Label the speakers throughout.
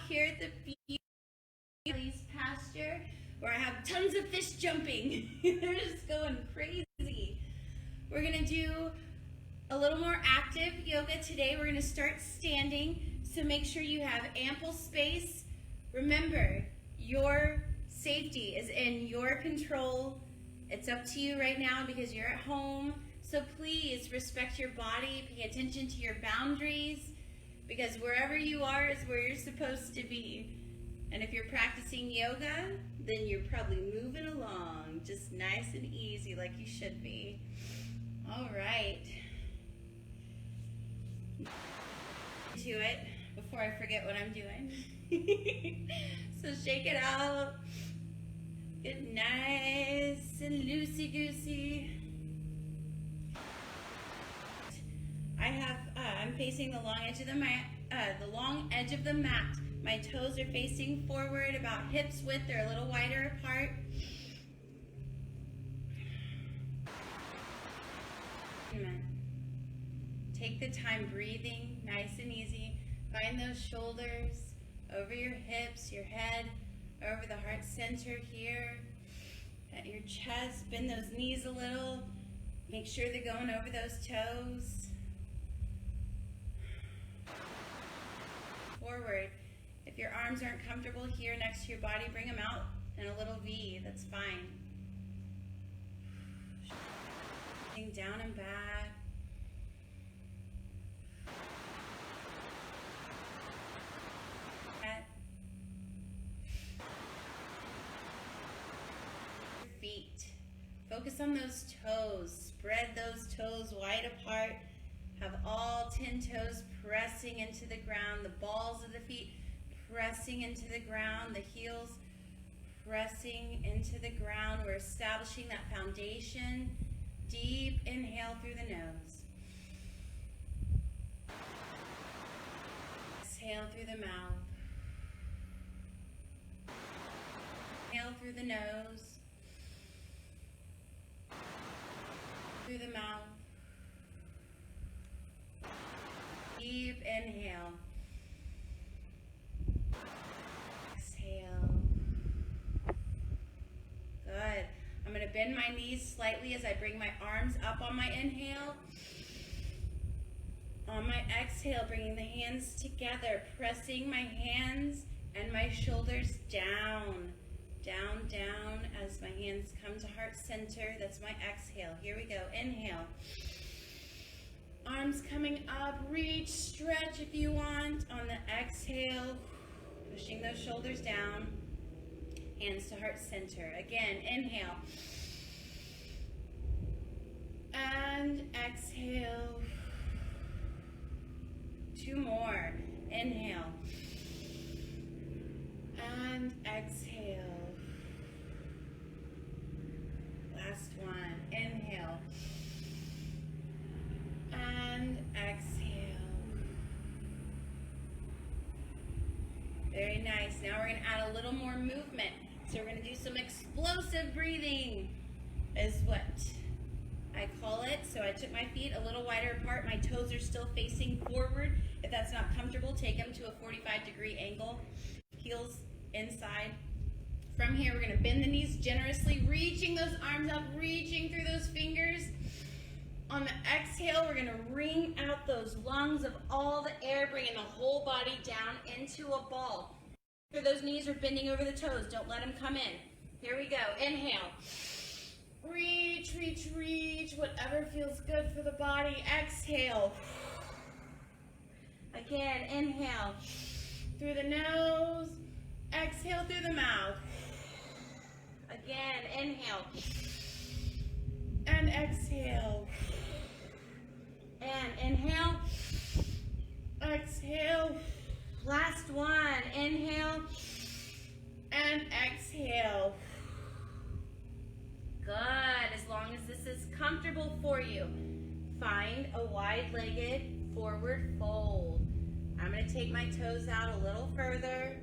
Speaker 1: here at the beach pasture where I have tons of fish jumping. They're just going crazy. We're gonna do a little more active yoga today. We're gonna start standing, so make sure you have ample space. Remember, your safety is in your control. It's up to you right now because you're at home. So please respect your body, pay attention to your boundaries, because wherever you are is where you're supposed to be. And if you're practicing yoga, then you're probably moving along just nice and easy like you should be. All right. To it before I forget what I'm doing. So shake it out. Get nice and loosey-goosey. I'm facing the long edge of the mat. My toes are facing forward, about hips width. They're a little wider apart. Take the time breathing, nice and easy. Find those shoulders over your hips, your head, over the heart center here, at your chest. Bend those knees a little. Make sure they're going over those toes. Forward. If your arms aren't comfortable here next to your body, bring them out in a little V. That's fine. Down and back. Feet. Focus on those toes. Spread those toes wide apart. Have all 10 toes pressing into the ground. The balls of the feet pressing into the ground. The heels pressing into the ground. We're establishing that foundation. Deep inhale through the nose. Exhale through the mouth. Inhale through the nose. Through the mouth. Deep inhale. Exhale. Good. I'm going to bend my knees slightly as I bring my arms up on my inhale. On my exhale, bringing the hands together, pressing my hands and my shoulders down. Down, down, as my hands come to heart center. That's my exhale. Here we go. Inhale. Arms coming up. Reach, stretch if you want. On the exhale, pushing those shoulders down. Hands to heart center. Again, inhale. And exhale. 2 more. Inhale. And exhale. Last one. Inhale. And exhale. Very nice. Now we're going to add a little more movement. So we're going to do some explosive breathing, is what I call it. So I took my feet a little wider apart. My toes are still facing forward. If that's not comfortable, take them to a 45-degree angle. Heels inside. From here, we're going to bend the knees generously, reaching those arms up, reaching through those fingers. On the exhale, we're going to wring out those lungs of all the air, bringing the whole body down into a ball. Those knees are bending over the toes. Don't let them come in. Here we go. Inhale. Reach, reach, reach. Whatever feels good for the body. Exhale. Again, inhale. Through the nose. Exhale through the mouth. Again, inhale. And exhale. And inhale. Exhale. Last one. Inhale. And exhale. Good. As long as this is comfortable for you. Find a wide-legged forward fold. I'm going to take my toes out a little further.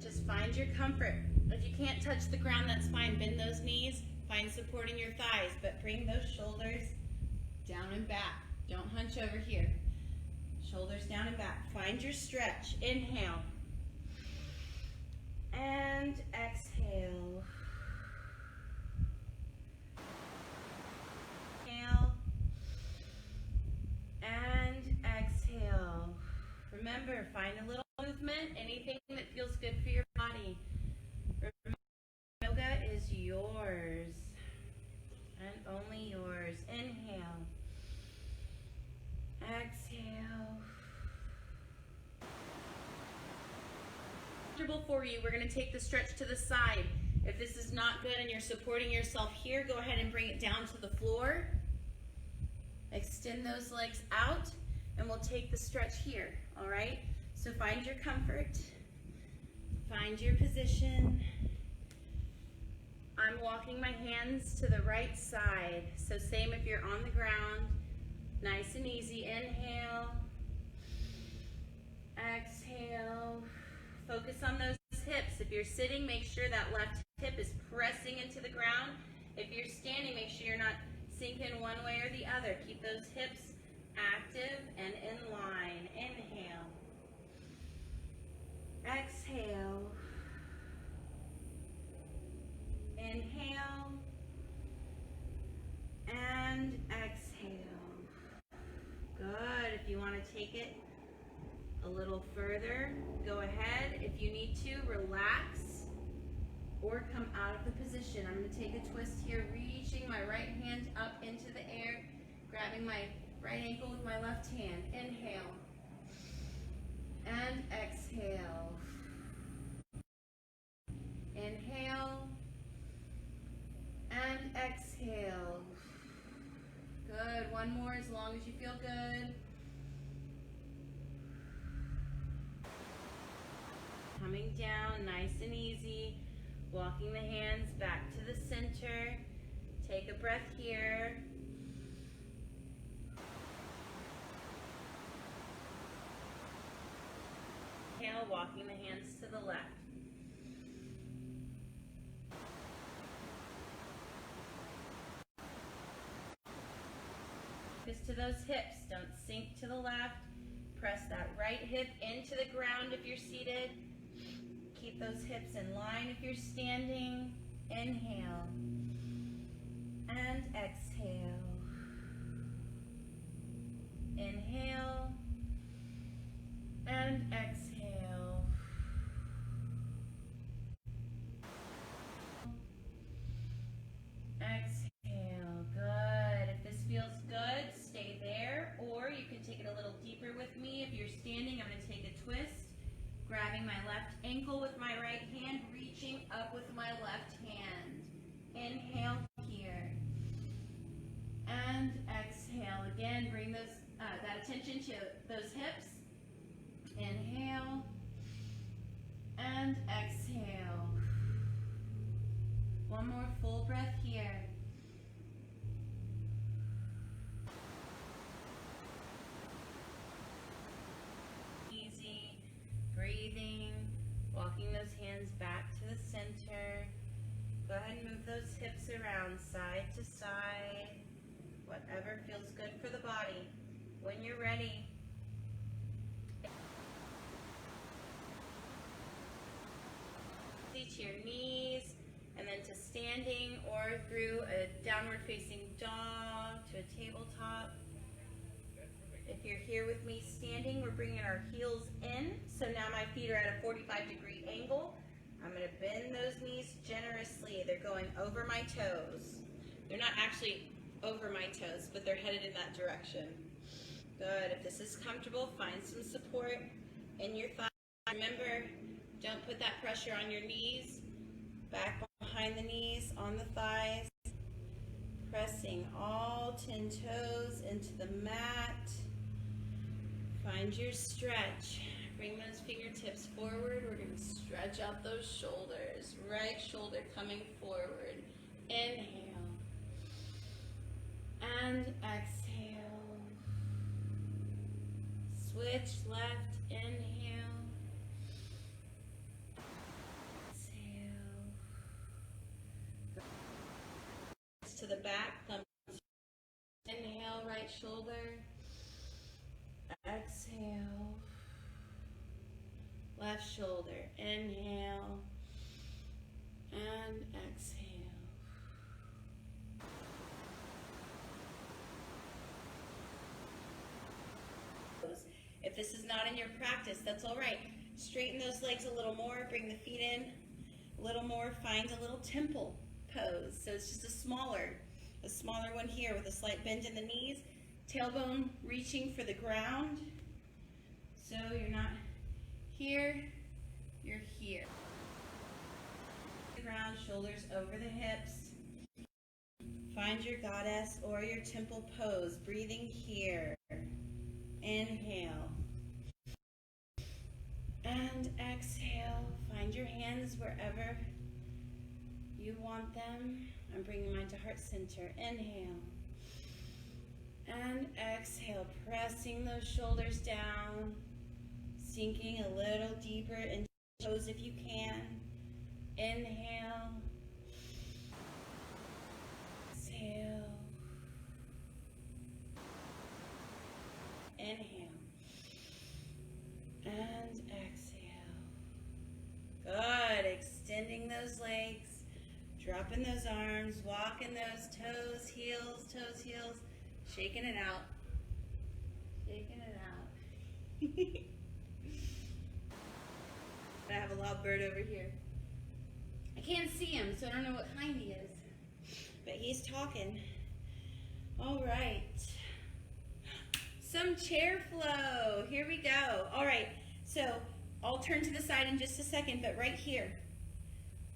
Speaker 1: Just find your comfort. If you can't touch the ground, that's fine. Bend those knees. Find support in your thighs, but bring those shoulders down and back. Don't hunch over here. Shoulders down and back. Find your stretch. Inhale. And exhale. Inhale. And exhale. Remember, find a little movement, anything that feels good for your body. Remember, yoga is yours and only yours. Inhale. Exhale. Comfortable for you, we're going to take the stretch to the side. If this is not good and you're supporting yourself here, go ahead and bring it down to the floor. Extend those legs out, and we'll take the stretch here, all right? So find your comfort, find your position. I'm walking my hands to the right side. So same if you're on the ground, nice and easy. Inhale, exhale. Focus on those hips. If you're sitting, make sure that left hip is pressing into the ground. If you're standing, make sure you're not sinking one way or the other. Keep those hips active and in line. Inhale. Exhale. Inhale. And exhale. Good. If you want to take it a little further, go ahead. If you need to, relax or come out of the position. I'm going to take a twist here, reaching my right hand up into the air, grabbing my right ankle with my left hand. Inhale and exhale. Inhale and exhale. Good. One more as long as you feel good. Coming down nice and easy, walking the hands back to the center. Take a breath here. Inhale, walking the hands to the left. Focus to those hips, don't sink to the left. Press that right hip into the ground if you're seated. Keep those hips in line if you're standing. Inhale and exhale. Inhale and exhale. Exhale. Good. If this feels good, stay there, or you can take it a little deeper with me. If you're standing, I'm going to take a twist. Grabbing my left ankle with my right hand, reaching up with my left hand. Inhale here. And exhale. Again, bring those that attention to those hips. Inhale. And exhale. One more full breath here. Breathing, walking those hands back to the center. Go ahead and move those hips around side to side, whatever feels good for the body. When you're ready, to your knees, and then to standing or through a downward facing dog to a tabletop. If you're here with me standing, we're bringing our heels in. So now my feet are at a 45-degree angle. I'm going to bend those knees generously. They're going over my toes. They're not actually over my toes, but they're headed in that direction. Good. If this is comfortable, find some support in your thighs. Remember, don't put that pressure on your knees. Back behind the knees, on the thighs. Pressing all 10 toes into the mat. Find your stretch. Bring those fingertips forward. We're going to stretch out those shoulders. Right shoulder coming forward. Inhale. And exhale. Switch left. Inhale. Exhale. To the back. Thumb. Inhale, right shoulder. Exhale. Left shoulder. Inhale. And exhale. If this is not in your practice, that's all right. Straighten those legs a little more, bring the feet in a little more, find a little temple pose. So it's just a smaller one here with a slight bend in the knees, tailbone reaching for the ground. So you're not here, you're here. The ground, shoulders over the hips. Find your goddess or your temple pose, breathing here. Inhale. And exhale. Find your hands wherever you want them. I'm bringing mine to heart center. Inhale. And exhale. Pressing those shoulders down. Sinking a little deeper into the toes if you can. Inhale. Exhale. Inhale. And exhale. Good. Extending those legs. Dropping those arms. Walking those toes, heels, shaking it out. Shaking it out. I have a loud bird over here. I can't see him, so I don't know what kind he is. But he's talking. All right. Some chair flow. Here we go. All right. So I'll turn to the side in just a second, but right here,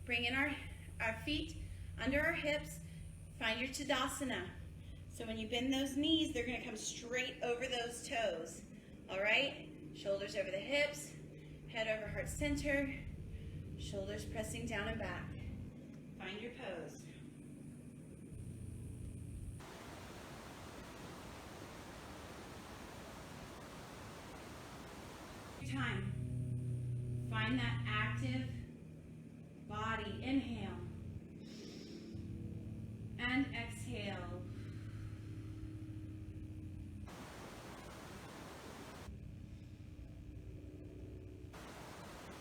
Speaker 1: bring in our feet under our hips. Find your Tadasana. So when you bend those knees, they're going to come straight over those toes. All right? Shoulders over the hips, head over heart center, shoulders pressing down and back. Find your pose. Time. Find that active body. Inhale. And exhale.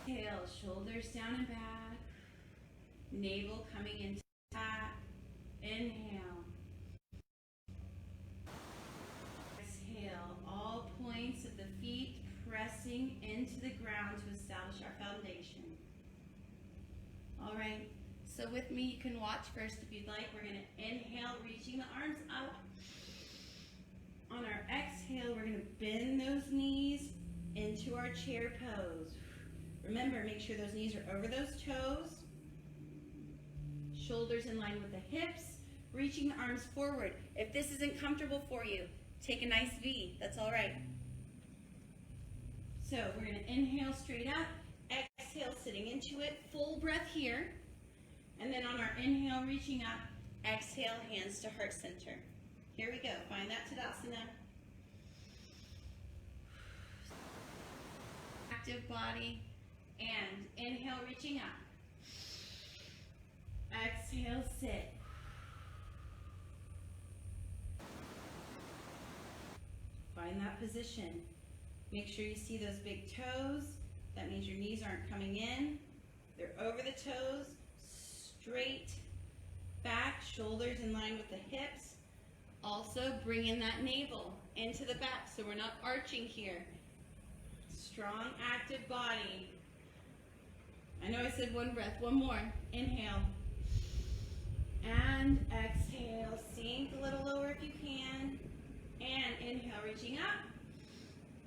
Speaker 1: Exhale, shoulders down and back. Navel coming into back. Inhale. Exhale, all points of the feet pressing into the ground to establish our foundation. All right, so with me, you can watch first if you'd like. We're going to inhale, reaching the arms up. On our exhale, we're going to bend those knees into our chair pose. Remember, make sure those knees are over those toes. Shoulders in line with the hips, reaching the arms forward. If this isn't comfortable for you, take a nice V. That's all right. So we're going to inhale straight up, exhale sitting into it, full breath here. And then on our inhale, reaching up, exhale, hands to heart center. Here we go. Find that Tadasana. Active body. And inhale, reaching up. Exhale, sit. Find that position. Make sure you see those big toes. That means your knees aren't coming in. They're over the toes. Straight back, shoulders in line with the hips. Also bring in that navel into the back so we're not arching here. Strong, active body. I know I said one breath. One more. Inhale. And exhale. Sink a little lower if you can. And inhale, reaching up.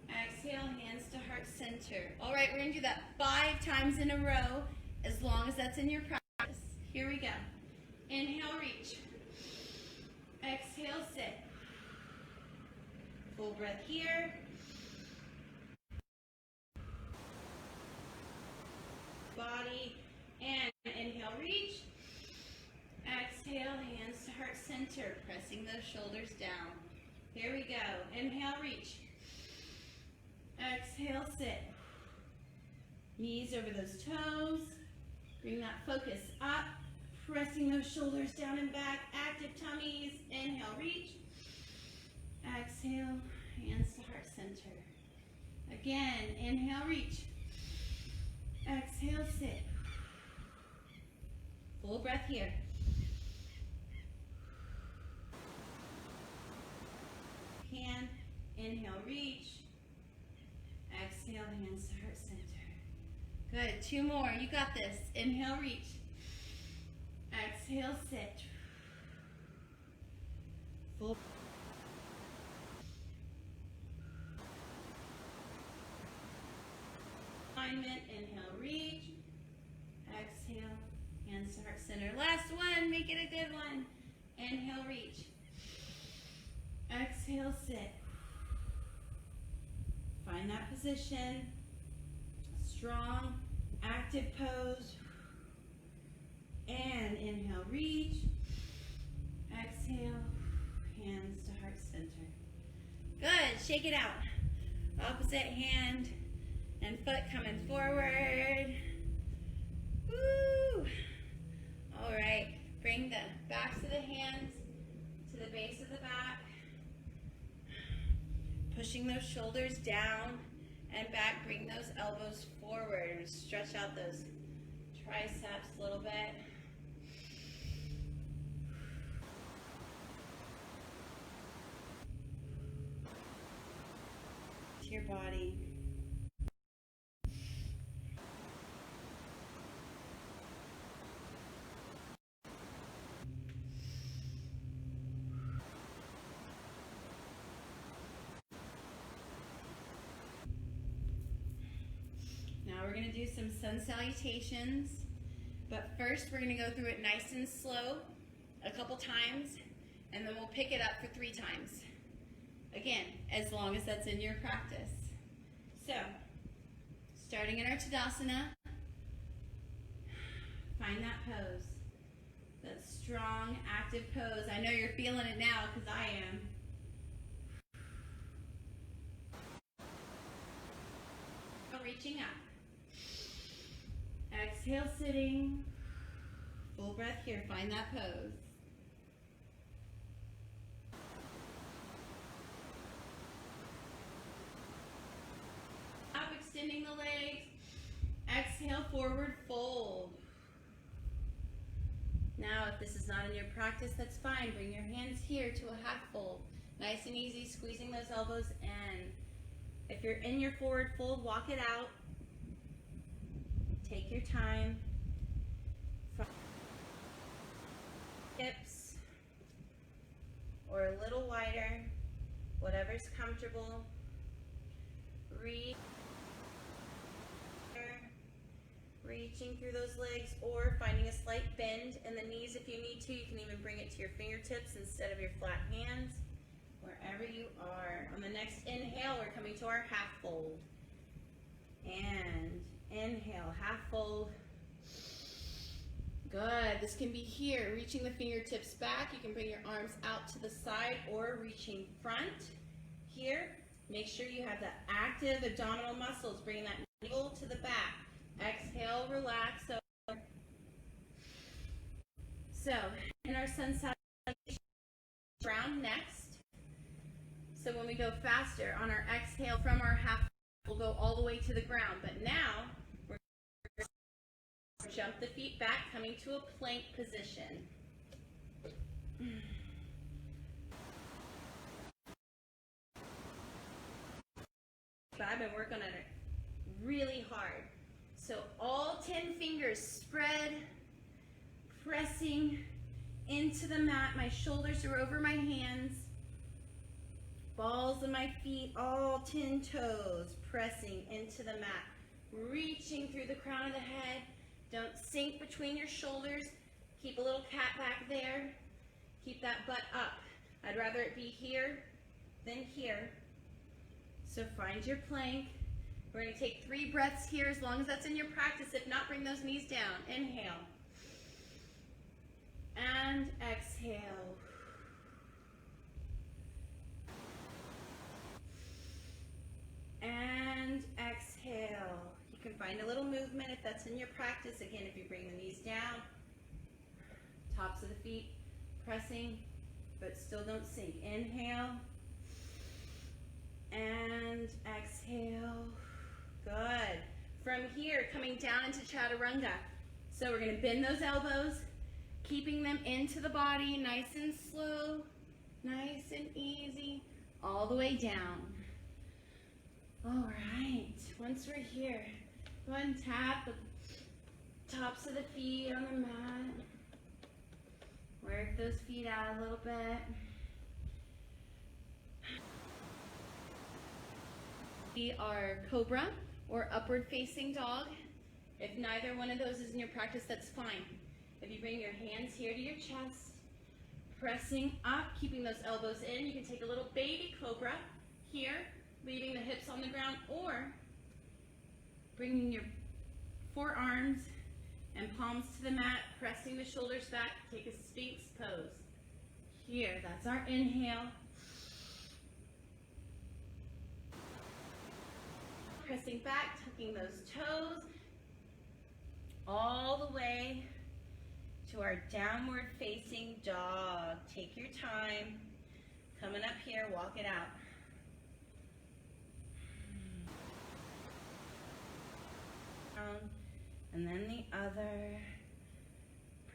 Speaker 1: Exhale, hands to heart center. All right, we're going to do that 5 times in a row, as long as that's in your practice. Here we go. Inhale, reach. Exhale, sit. Full breath here. Body. And inhale, reach. Exhale, hands to heart center, pressing those shoulders down. Here we go. Inhale, reach. Exhale, sit. Knees over those toes. Bring that focus up. Pressing those shoulders down and back. Active tummies. Inhale, reach. Exhale, hands to heart center. Again, inhale, reach. Exhale, sit. Full breath here. Hand, inhale, reach. Exhale, hands to heart center. Good, 2 more, you got this. Inhale, reach. Exhale, sit. Full. Alignment, inhale, reach. Exhale, hands to heart center. Last one, make it a good one. Inhale, reach. Exhale, sit. Find that position. Strong, active pose. And inhale, reach. Exhale, hands to heart center. Good, shake it out. Opposite hand and foot coming forward. Woo! All right, bring the backs of the hands to the base of the back. Pushing those shoulders down and back, bring those elbows forward and stretch out those triceps a little bit. To your body. Now we're going to do some sun salutations, but first we're going to go through it nice and slow a couple times, and then we'll pick it up for 3 times. Again, as long as that's in your practice. So, starting in our Tadasana, find that pose, that strong, active pose. I know you're feeling it now because I am. Reaching up. Exhale, sitting. Full breath here. Find that pose. Up, extending the legs. Exhale, forward fold. Now, if this is not in your practice, that's fine. Bring your hands here to a half fold. Nice and easy, squeezing those elbows in. If you're in your forward fold, walk it out. Take your time. Hips, or a little wider, whatever's comfortable. Reaching through those legs, or finding a slight bend in the knees if you need to. You can even bring it to your fingertips instead of your flat hands. Wherever you are. On the next inhale, we're coming to our half fold. And inhale, half fold. Good. This can be here, reaching the fingertips back. You can bring your arms out to the side or reaching front. Here, make sure you have the active abdominal muscles, bringing that navel to the back. Exhale, relax. So, in our sun salutation, ground next. So when we go faster, on our exhale from our half, we'll go all the way to the ground. But now, we're going to jump the feet back, coming to a plank position. But I've been working on it really hard. So all 10 fingers spread, pressing into the mat. My shoulders are over my hands. Balls of my feet, all 10 toes, pressing into the mat. Reaching through the crown of the head. Don't sink between your shoulders. Keep a little cat back there. Keep that butt up. I'd rather it be here than here. So find your plank. We're going to take 3 breaths here, as long as that's in your practice. If not, bring those knees down. Inhale. And exhale. And exhale. You can find a little movement if that's in your practice. Again, if you bring the knees down, tops of the feet pressing, but still don't sink. Inhale. And exhale. Good. From here, coming down into chaturanga. So we're going to bend those elbows, keeping them into the body, nice and slow, nice and easy, all the way down. All right, once we're here, go ahead and tap the tops of the feet on the mat. Work those feet out a little bit. We are cobra or upward facing dog. If neither one of those is in your practice, that's fine. If you bring your hands here to your chest, pressing up, keeping those elbows in, you can take a little baby cobra here, leaving the hips on the ground, or bringing your forearms and palms to the mat, pressing the shoulders back, take a Sphinx pose. Here, that's our inhale. Pressing back, tucking those toes, all the way to our downward facing dog. Take your time. Coming up here, walk it out. And then the other.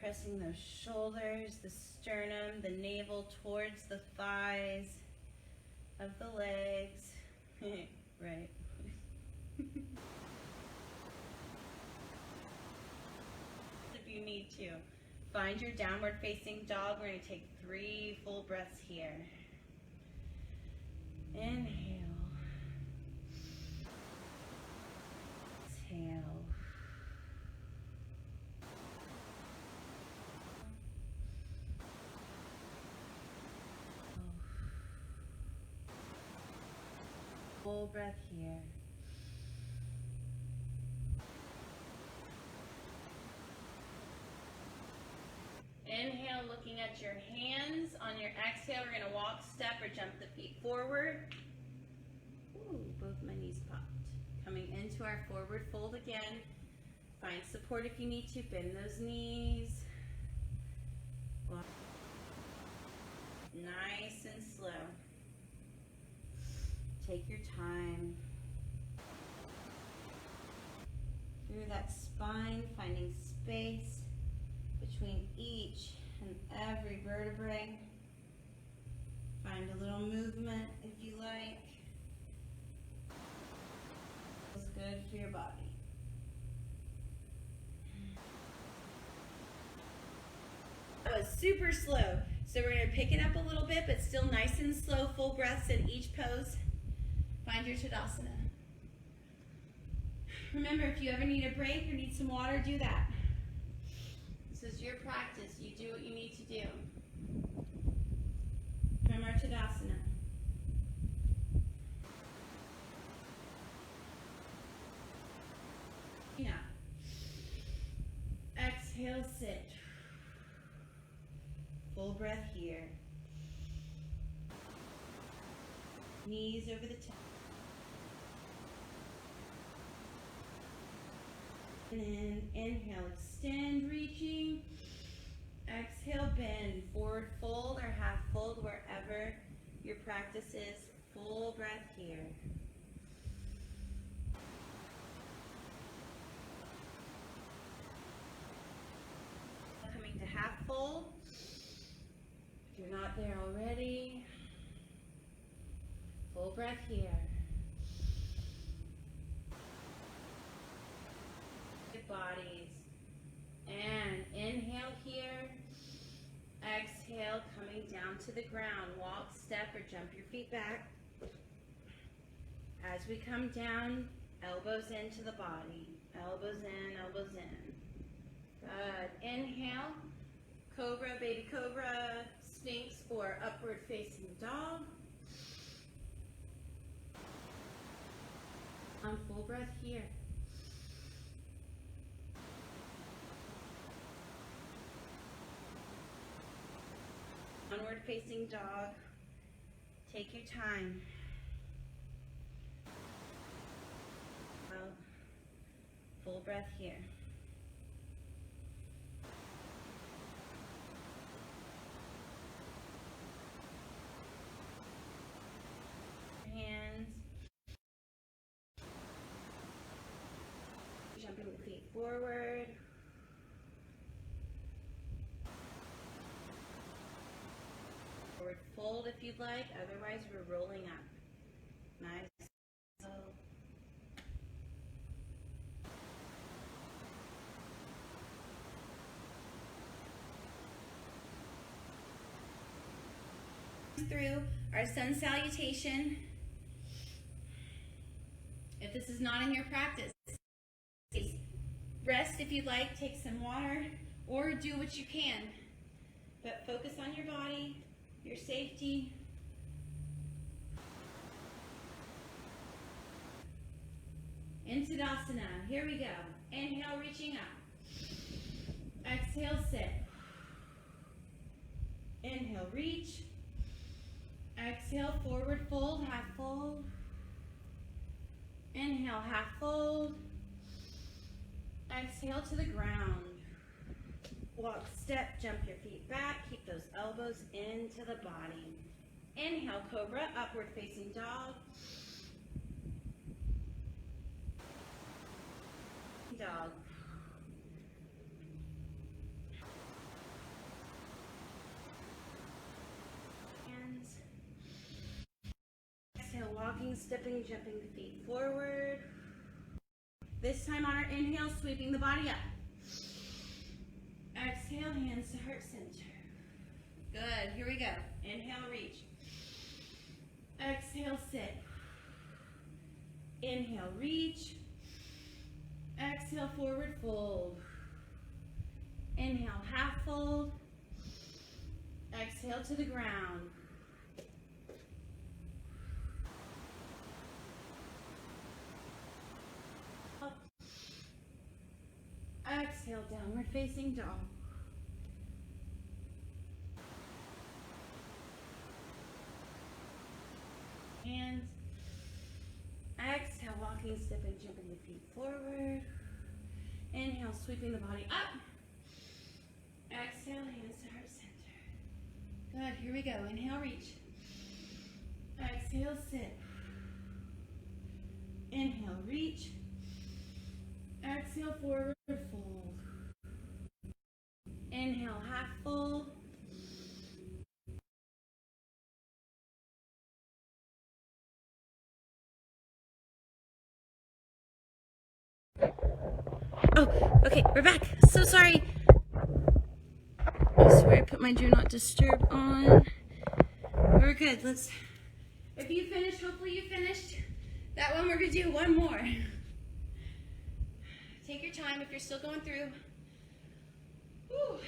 Speaker 1: Pressing those shoulders, the sternum, the navel towards the thighs of the legs. Right. If you need to. Find your downward facing dog. We're going to take 3 full breaths here. Inhale. Exhale. Full breath here. Inhale, looking at your hands. On your exhale, we're going to walk, step, or jump the feet forward. Ooh, both my knees popped. Coming into our forward fold again. Find support if you need to. Bend those knees. Nice and slow. Take your time. Through that spine, finding space between each and every vertebrae. Find a little movement if you like. Feels good for your body. That was super slow. So we're going to pick it up a little bit, but still nice and slow, full breaths in each pose. Find your Tadasana. Remember, if you ever need a break or need some water, do that. This is your practice. You do what you need to do. From our Tadasana. Yeah. Exhale, sit. Full breath here. Knees over the top. And then inhale, extend, reaching. Exhale, bend, forward fold or half fold, wherever your practice is. Full breath here. Coming to half fold. If you're not there already, full breath here. Bodies. And inhale here. Exhale, coming down to the ground. Walk, step, or jump your feet back. As we come down, elbows into the body. Elbows in, elbows in. Good. Inhale. Cobra, baby cobra, Sphinx, or upward facing dog. On full breath here. Downward facing dog. Take your time. Full breath here. Hands. Jumping the feet forward. forward fold if you'd like. Otherwise, we're rolling up. Nice. So, through our sun salutation. If this is not in your practice, rest if you'd like, take some water, or do what you can. But focus on your body, your safety. Into Tadasana. Here we go. Inhale, reaching up. Exhale, sit. Inhale, reach. Exhale, forward fold, half fold. Inhale, half fold. Exhale to the ground. Walk, step, jump your feet back. Keep those elbows into the body. Inhale, cobra, upward facing dog. Dog. Hands. Exhale, walking, stepping, jumping the feet forward. This time on our inhale, sweeping the body up. Exhale, hands to heart center. Good, here we go. Inhale, reach. Exhale, sit. Inhale, reach. Exhale, forward fold. Inhale, half fold. Exhale to the ground. Exhale, downward facing dog. Hands. Exhale, walking, stepping, jumping the feet forward. Inhale, sweeping the body up. Exhale, hands to heart center. Good, here we go. Inhale, reach. Exhale, sit. Inhale, reach. Exhale, forward fold. Inhale, half fold. Oh, okay, we're back. So sorry. I swear I put my do not disturb on. We're good. If you finished, hopefully you finished that one. We're gonna do one more. Take your time if you're still going through. Whew.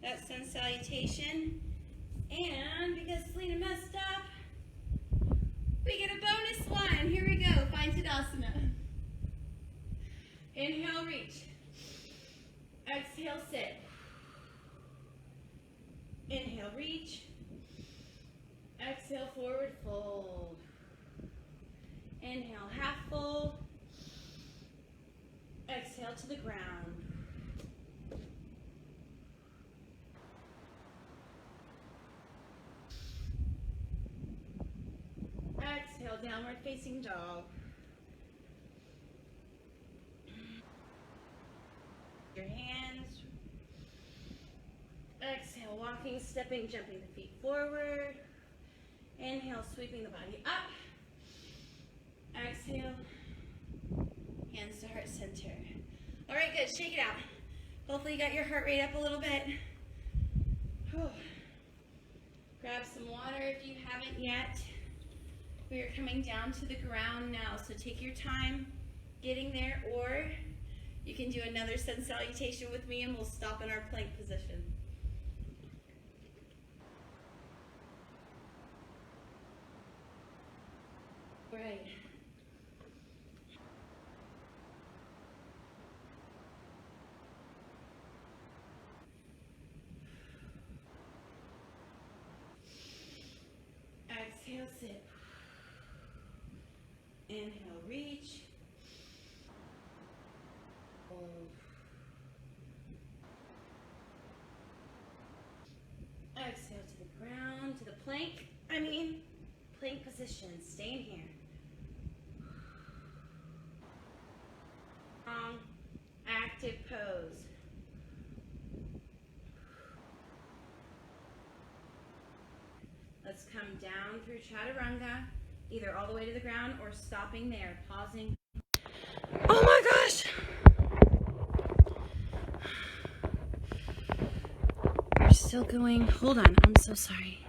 Speaker 1: That sun salutation. And because Selena messed up, we get a bonus one. Here we go. Find Tadasana. Inhale, reach. Exhale, sit. Inhale, reach. Exhale, forward fold. Inhale, half fold. Exhale to the ground. Exhale, downward facing dog. Your hands. Exhale, walking, stepping, jumping the feet forward. Inhale, sweeping the body up. Exhale, hands to heart center. All right, good, shake it out. Hopefully you got your heart rate up a little bit. Whew. Grab some water if you haven't yet. We are coming down to the ground now, so take your time getting there, or you can do another sun salutation with me and we'll stop in our plank position. Right. Exhale, sit. Inhale, reach. Hold. Exhale to the ground, to the plank. Plank position. Stay in here. through chaturanga, either all the way to the ground or stopping there, pausing. Oh my gosh! We're still going. Hold on, I'm so sorry.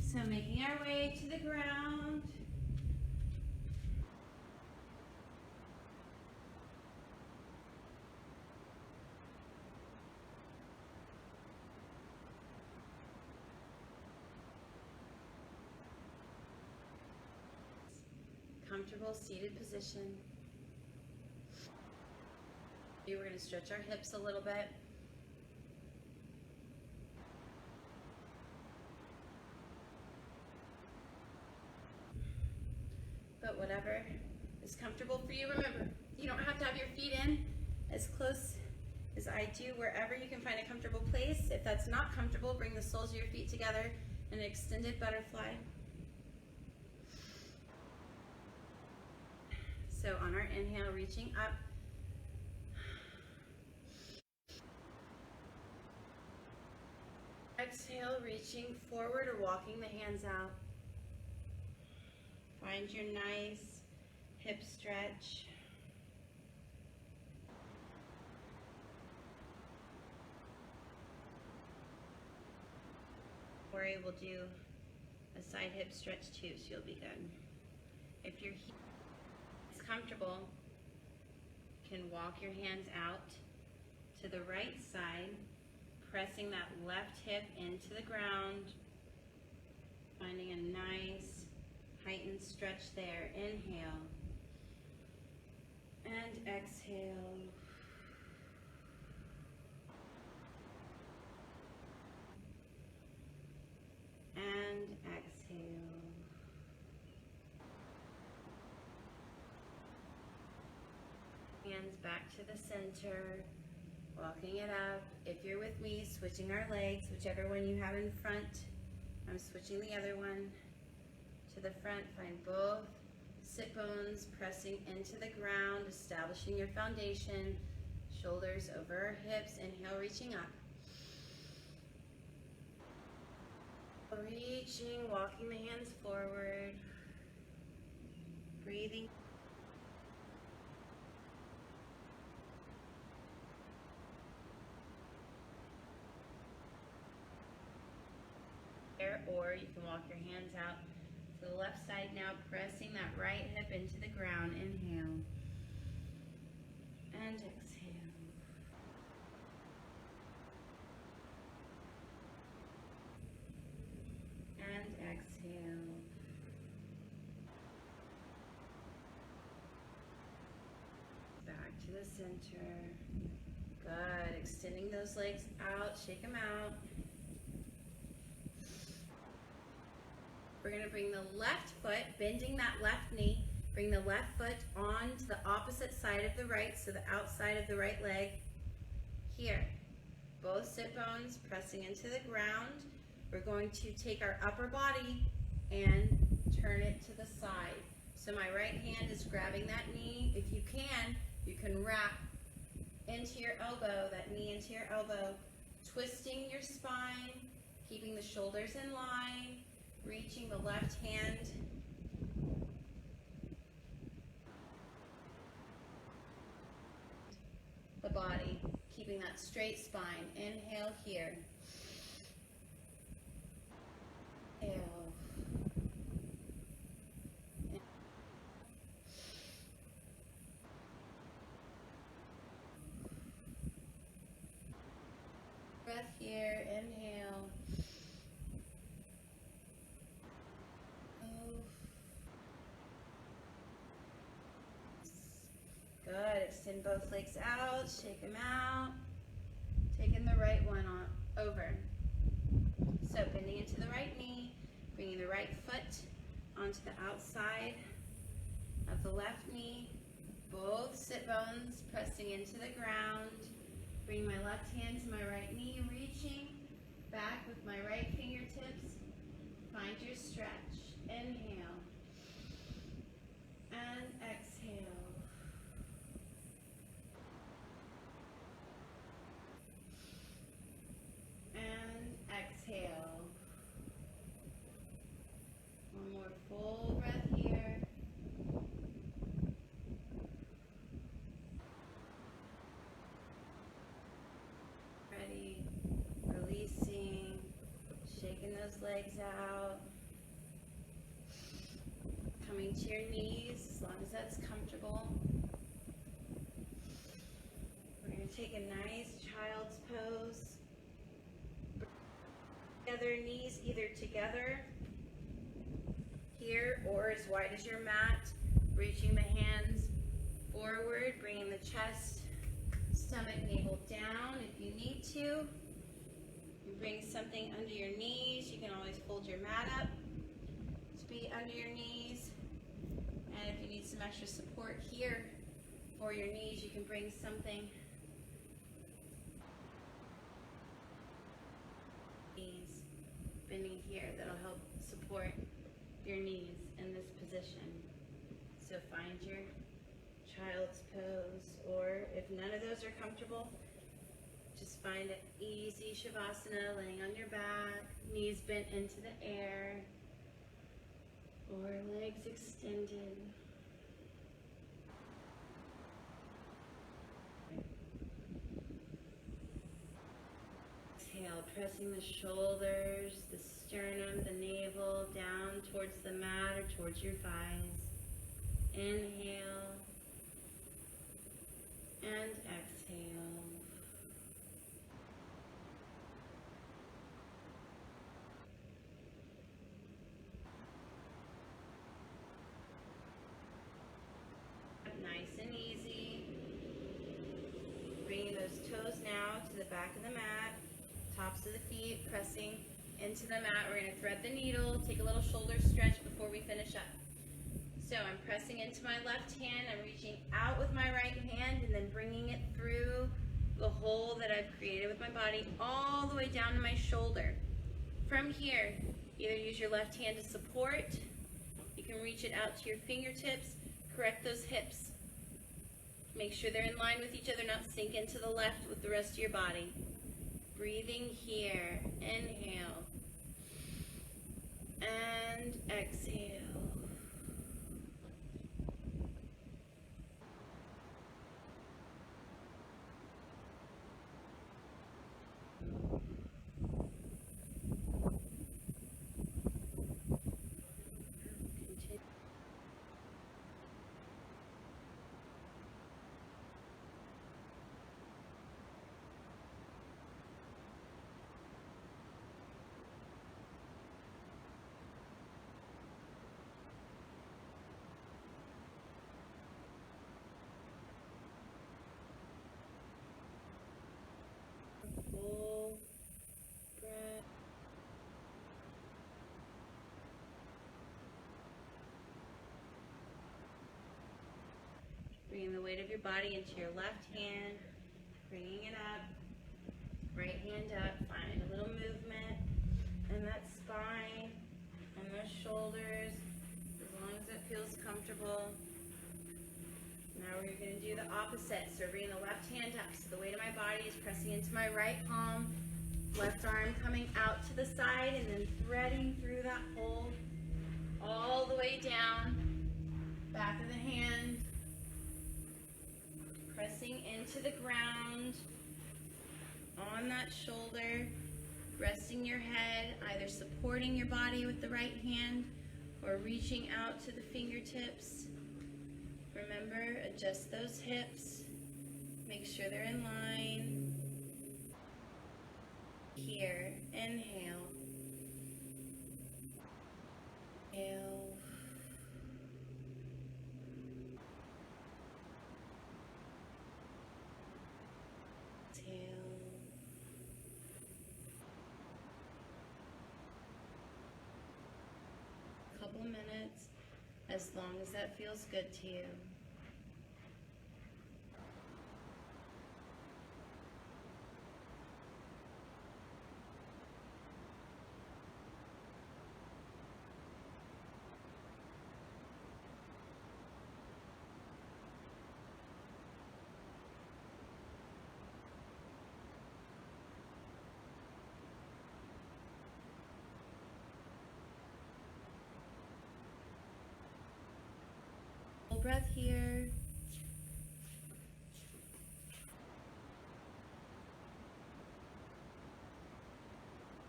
Speaker 1: So making our way to the ground. Comfortable seated position. We're going to stretch our hips a little bit. But whatever is comfortable for you. Remember, you don't have to have your feet in as close as I do, wherever you can find a comfortable place. If that's not comfortable, bring the soles of your feet together in an extended butterfly. So on our inhale, reaching up. Exhale, reaching forward or walking the hands out. Find your nice hip stretch. Or we'll do a side hip stretch too, so you'll be good. If your heel is comfortable, you can walk your hands out to the right side, pressing that left hip into the ground, finding a nice heightened stretch there. Inhale and exhale. And exhale. Hands back to the center, walking it up. If you're with me, switching our legs, whichever one you have in front. I'm switching the other one to the front. Find both sit bones pressing into the ground, establishing your foundation. Shoulders over our hips. Inhale, reaching up. Reaching, walking the hands forward. Breathing. Or you can walk your hands out to the left side now, pressing that right hip into the ground. Inhale and exhale. And exhale. Back to the center. Good. Extending those legs out. Shake them out. We're going to bring the left foot, bending that left knee, bring the left foot onto the opposite side of the right, so the outside of the right leg. Here, both sit bones pressing into the ground. We're going to take our upper body and turn it to the side. So my right hand is grabbing that knee. If you can wrap into your elbow, that knee into your elbow, twisting your spine, keeping the shoulders in line. Reaching the left hand the body, keeping that straight spine. Inhale here. Exhale. Breath here. Inhale. Good. Extend both legs out. Shake them out. Taking the right one on over. So bending into the right knee, bringing the right foot onto the outside of the left knee. Both sit bones pressing into the ground. Bring my left hand to my right knee, reaching back with my right fingertips. Find your stretch. Inhale and exhale. legs out. Coming to your knees as long as that's comfortable. We're going to take a nice child's pose. Together, knees either together here or as wide as your mat. Reaching the hands forward, bringing the chest, stomach, navel down if you need to. You bring something under your knees. You can always fold your mat up to be under your knees. And if you need some extra support here for your knees, you can bring something. Knees bending here that'll help support your knees in this position. So find your child's pose, or if none of those are comfortable, just find an easy Shavasana, laying on your back, knees bent into the air, or legs extended. Exhale, pressing the shoulders, the sternum, the navel down towards the mat or towards your thighs. Inhale and exhale. Nice and easy. Bringing those toes now to the back of the mat, tops of the feet, pressing into the mat. We're going to thread the needle, take a little shoulder stretch before we finish up. So I'm pressing into my left hand, I'm reaching out with my right hand and then bringing it through the hole that I've created with my body all the way down to my shoulder. From here, either use your left hand to support, you can reach it out to your fingertips, correct those hips. Make sure they're in line with each other, not sink into the left with the rest of your body. Breathing here, inhale and exhale. Full breath. Bringing the weight of your body into your left hand, bringing it up, right hand up, find a little movement in that spine and those shoulders, as long as it feels comfortable. Now we're going to do the opposite. So bringing the left hand up, so the weight of my body is pressing into my right palm, left arm coming out to the side and then threading through that hole all the way down, back of the hand, pressing into the ground, on that shoulder, resting your head, either supporting your body with the right hand or reaching out to the fingertips. Remember, adjust those hips, make sure they're in line. Here, inhale, exhale, exhale. A couple of minutes, as long as that feels good to you. Full breath here.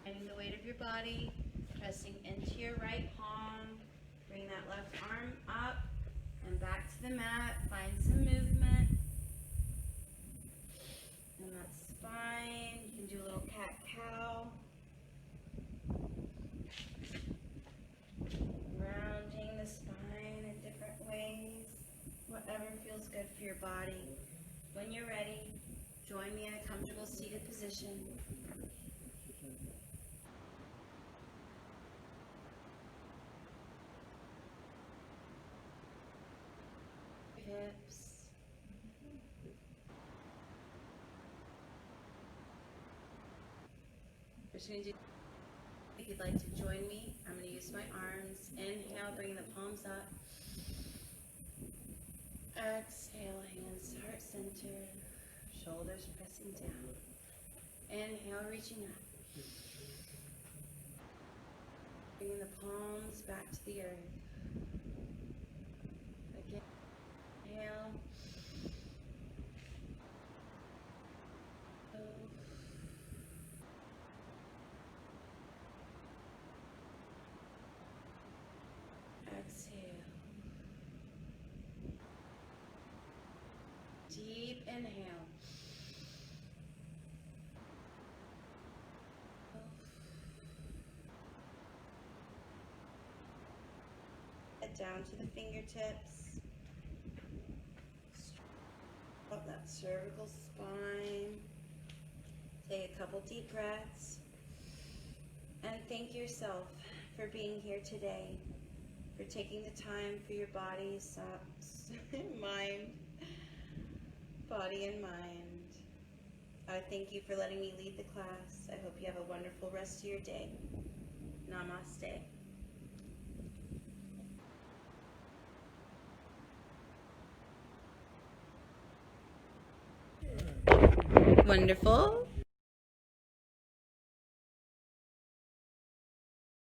Speaker 1: Finding the weight of your body, pressing into your right palm. Bring that left arm up and back to the mat. Find some movement. And that spine. You can do a little cat-cow. Rounding the spine in different ways. Whatever feels good for your body. When you're ready, join me in a comfortable seated position. Hips. We're just going to do, if you'd like to join me, I'm going to use my arms. Inhale, bring the palms up. Exhale, hands heart center, shoulders pressing down. Inhale, reaching up. Bringing the palms back to the earth. Again, inhale. Exhale. Deep inhale. Head down to the fingertips. Up that cervical spine. Take a couple deep breaths. And thank yourself for being here today, for taking the time for your body, body and mind. I thank you for letting me lead the class. I hope you have a wonderful rest of your day. Namaste. Wonderful.